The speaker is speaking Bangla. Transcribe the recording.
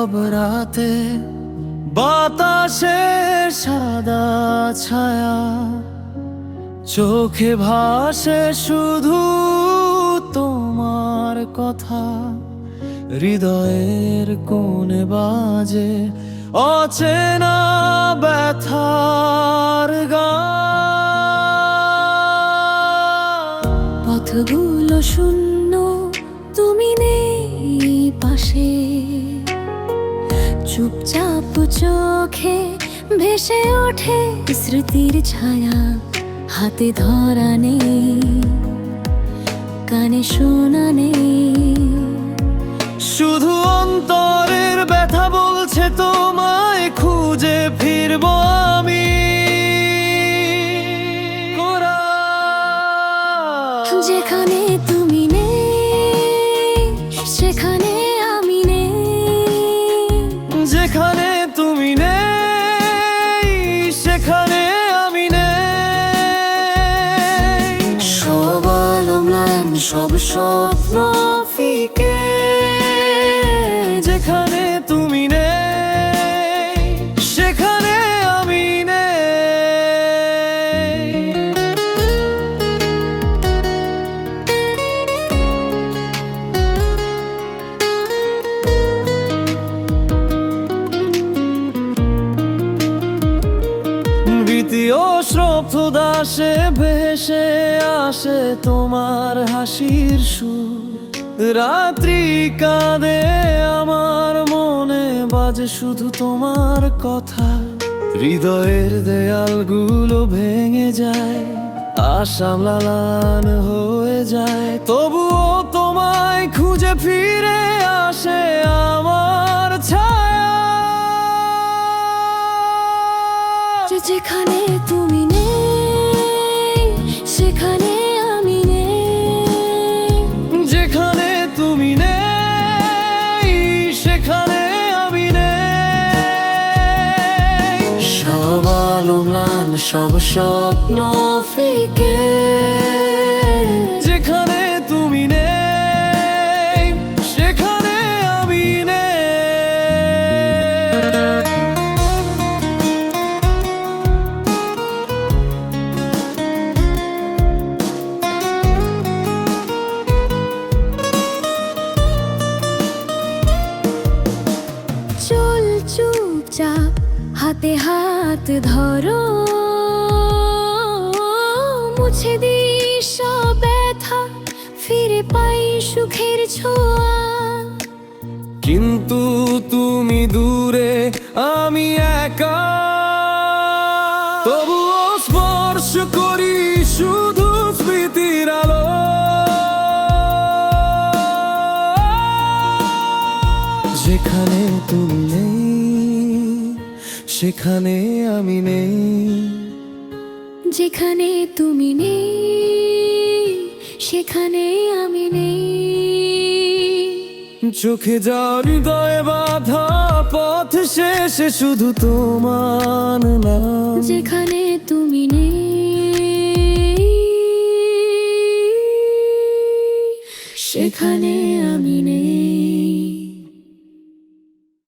নীরব রাতে বাতাসে সাদা ছায়া, চোখে ভাসে শুধু তোমার কথা। হৃদয়ের কোণে বাজে অচেনা ব্যথার গান। পথগুলো শূন্য, তুমি নেই পাশে, চুপচাপ চোখে ভেসে ওঠে স্মৃতির ছায়া। হাতে ধরা নেই, কানে শোনা নেই, শুধু অন্তরের ব্যথা বলছে তোমায় খুঁজে ফিরবো আমি। যেখানে তুমি নেই সেখানে আমি নেই, যেখানে তুমি নেই সেখানে আমি নেই। সব আলো ম্লান, সব স্বপ্ন ফিকে। যেখানে তুমি নেই সেখানে আমি নেই। দ্বিতীয় শ্রদ্ধ দাসে ভেসে আসে তোমার হাসির সুর। রাত্রি কাঁদে আমার মনে বাজে শুধু তোমার কথা। হৃদয়ের দেয়ালগুলো ভেঙে যায়, আশা ম্লান হয়ে যায়, তবুও তোমায় খুঁজে ফিরে আসে আমার ছায়া। যেখানে তুমি নেই সেখানে আমি নেই, যেখানে তুমি নেই সেখানে আমি নেই। সব আলো ম্লান, সব স্বপ্ন ফিকে। যেখানে তুমি নেই সেখানে আমি নেই। চল চুপচাপ হাতে হাত ধরো, মুছে দিই সব ব্যথা, ফিরে পাই সুখের ছোঁয়া। কিন্তু তুমি দূরে আমি একা, তবুও স্পর্শ করি শুধু স্মৃতির আলো। যেখানে তুমি নেই সেখানে আমি নেই, যেখানে তুমি নেই সেখানে আমি নেই। চোখে যাও হৃদয়ে বাধা পথ শেষে শুধু তোমার নাম। যেখানে তুমি নেই সেখানে আমি নেই।